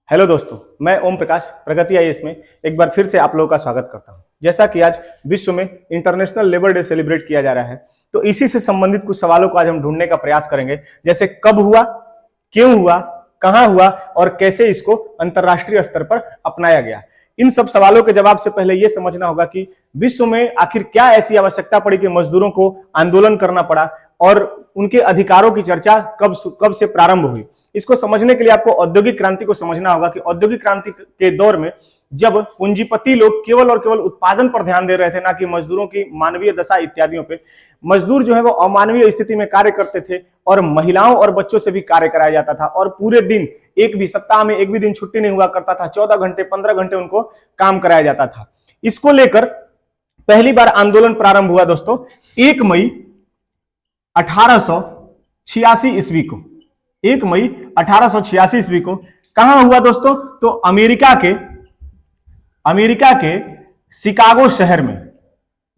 Hello दोस्तों, मैं ओम प्रकाश प्रगति IAS में एक बार फिर से आप लोगों का स्वागत करता हूं। जैसा कि आज विश्व में इंटरनेशनल लेबर डे सेलिब्रेट किया जा रहा है, तो इसी से संबंधित कुछ सवालों को आज हम ढूंढने का प्रयास करेंगे। जैसे कब हुआ, क्यों हुआ, कहां हुआ और कैसे इसको अंतरराष्ट्रीय स्तर पर अपनाया गया। इन सब सवालों के जवाब से पहले यह समझना होगा कि विश्व में आखिर क्या ऐसी आवश्यकता पड़ी कि मजदूरों को आंदोलन करना पड़ा और उनके अधिकारों की चर्चा कब से प्रारंभ हुई। इसको समझने के लिए आपको औद्योगिक क्रांति को समझना होगा कि औद्योगिक क्रांति के दौर में जब पूंजीपति लोग केवल और केवल उत्पादन पर ध्यान दे रहे थे, ना कि मजदूरों की मानवीय दशा इत्यादियों पे, मजदूर जो है वो अमानवीय स्थिति में कार्य करते थे और महिलाओं और बच्चों से भी कार्य कराया जाता था और पूरे दिन, एक भी सप्ताह में एक भी दिन छुट्टी नहीं हुआ करता था। 14 घंटे 15 घंटे उनको काम कराया जाता था। इसको लेकर पहली बार आंदोलन प्रारंभ हुआ दोस्तों 1 मई 1886 ईस्वी को। 1 मई 1886 ईस्वी को कहां हुआ दोस्तों? तो अमेरिका के शिकागो शहर में,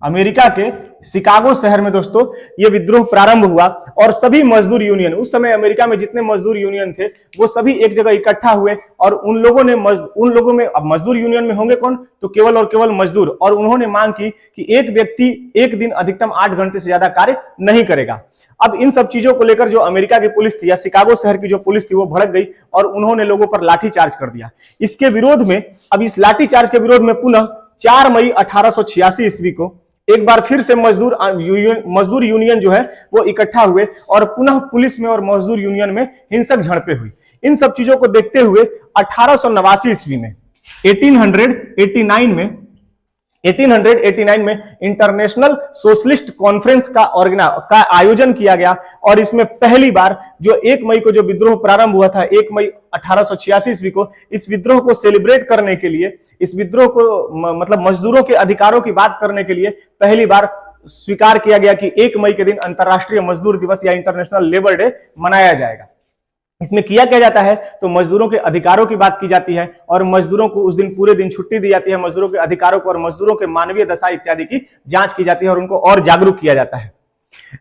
अमेरिका के शिकागो शहर में दोस्तों यह विद्रोह प्रारंभ हुआ और सभी मजदूर यूनियन, उस समय अमेरिका में जितने मजदूर यूनियन थे वो सभी एक जगह इकट्ठा हुए और उन लोगों में, अब मजदूर यूनियन में होंगे कौन? तो केवल और केवल मजदूर। और उन्होंने मांग की कि एक व्यक्ति एक दिन अधिकतम 8 घंटे से ज्यादा कार्य नहीं करेगा। अब इन सब चीजों को लेकर जो अमेरिका की पुलिस थी या शिकागो शहर की जो पुलिस थी वो भड़क गई और उन्होंने लोगों पर लाठीचार्ज कर दिया। इसके विरोध में, अब इस लाठीचार्ज के विरोध में पुनः 4 मई 1886 ईस्वी को एक बार फिर से मजदूर यूनियन जो है वो इकट्ठा हुए और पुनः पुलिस में और मजदूर यूनियन में हिंसक झड़पें हुई। इन सब चीजों को देखते हुए 1889 ईस्वी में 1889 में इंटरनेशनल सोशलिस्ट कॉन्फ्रेंस का आयोजन किया गया और इसमें पहली बार जो 1 मई को जो विद्रोह प्रारंभ हुआ था, 1 मई 1886 ईस्वी को, इस विद्रोह को सेलिब्रेट करने के लिए, इस विद्रोह को मतलब मजदूरों के अधिकारों की बात करने के लिए पहली बार स्वीकार किया गया कि 1 मई के दिन अंतरराष्ट्रीय मजदूर दिवस या इंटरनेशनल लेबर डे मनाया जाएगा। इसमें किया क्या जाता है? तो मजदूरों के अधिकारों की बात की जाती है और मजदूरों को उस दिन पूरे दिन छुट्टी दी जाती है। मजदूरों के अधिकारों को और मजदूरों के मानवीय दशा इत्यादि की जांच की जाती है और उनको और जागरूक किया जाता है।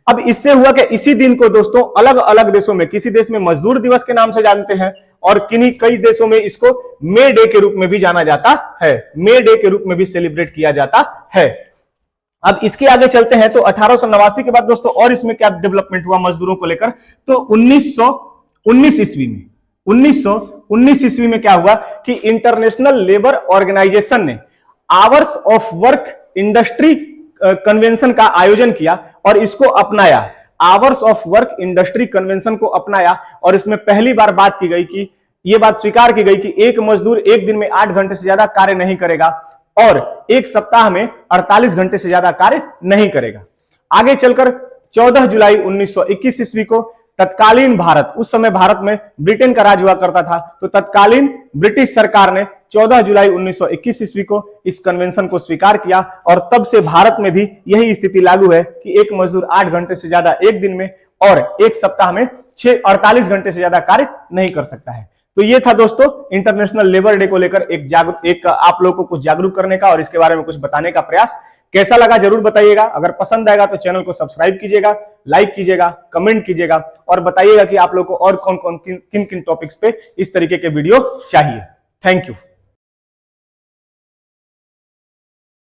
अब इससे हुआ कि इसी दिन को दोस्तों अलग अलग देशों में, किसी देश में मजदूर दिवस के नाम से जानते हैं और कई देशों में इसको मे डे के रूप में भी जाना जाता है, मे डे के रूप में भी सेलिब्रेट किया जाता है। अब इसके आगे चलते हैं तो 1889 के बाद दोस्तों और इसमें क्या डेवलपमेंट हुआ मजदूरों को लेकर? तो 1919 ईस्वी में क्या हुआ कि इंटरनेशनल लेबर ऑर्गेनाइजेशन ने hours of work industry convention का आयोजन किया और इसको अपनाया। Hours of work industry convention को अपनाया और इसमें पहली बार बात की गई कि यह बात स्वीकार की गई कि एक मजदूर एक दिन में 8 घंटे से ज्यादा कार्य नहीं करेगा और एक सप्ताह में 48 घंटे से ज्यादा कार्य नहीं करेगा। आगे चलकर 14 जुलाई 1921 ईस्वी को तत्कालीन भारत, उस समय भारत में ब्रिटेन का राज हुआ करता था, तो तत्कालीन ब्रिटिश सरकार ने 14 जुलाई 1921 ईस्वी को इस कन्वेंशन को स्वीकार किया और तब से भारत में भी यही स्थिति लागू है कि एक मजदूर 8 घंटे से ज्यादा एक दिन में और एक सप्ताह में 48 घंटे से ज्यादा कार्य नहीं कर सकता है। तो ये था दोस्तों इंटरनेशनल लेबर डे को लेकर एक आप लोगों को कुछ जागरूक करने का और इसके बारे में कुछ बताने का प्रयास। कैसा लगा जरूर बताइएगा। अगर पसंद आएगा तो चैनल को सब्सक्राइब कीजिएगा, लाइक कीजिएगा, कमेंट कीजिएगा और बताइएगा कि आप लोगों को और किन किन टॉपिक्स पे इस तरीके के वीडियो चाहिए। Thank you.